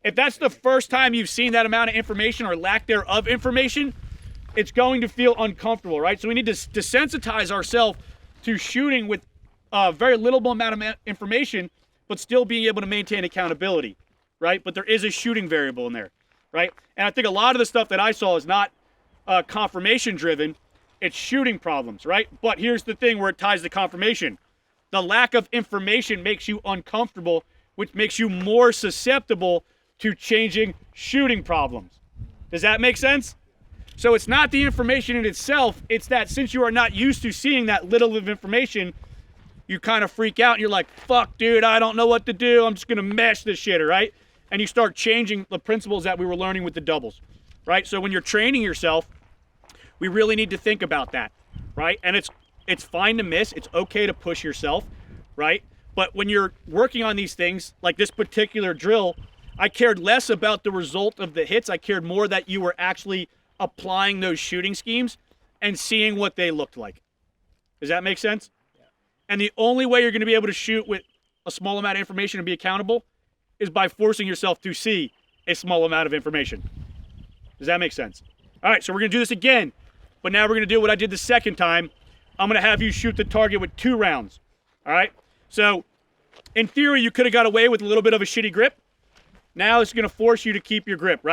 If that's the first time you've seen that amount of information or lack thereof information, it's going to feel uncomfortable, right? So we need to desensitize ourselves to shooting with very little amount of information, but still being able to maintain accountability, right? But there is a shooting variable in there, right? And I think a lot of the stuff that I saw is not confirmation driven, it's shooting problems, right? But here's the thing where it ties to confirmation. The lack of information makes you uncomfortable, which makes you more susceptible to changing shooting problems. Does that make sense? So it's not the information in itself, it's that since you are not used to seeing that little of information, you kind of freak out and you're like, fuck, dude, I don't know what to do. I'm just going to mesh this shit, right? And you start changing the principles that we were learning with the doubles, right? So when you're training yourself, we really need to think about that, right? And it's fine to miss. It's okay to push yourself, right? But when you're working on these things, like this particular drill, I cared less about the result of the hits. I cared more that you were actually applying those shooting schemes and seeing what they looked like. Does that make sense? Yeah. And the only way you're going to be able to shoot with a small amount of information and be accountable is by forcing yourself to see a small amount of information. Does that make sense? All right, so we're going to do this again, but now we're going to do what I did the second time. I'm going to have you shoot the target with 2 rounds. All right? So in theory, you could have got away with a little bit of a shitty grip. Now it's going to force you to keep your grip, right?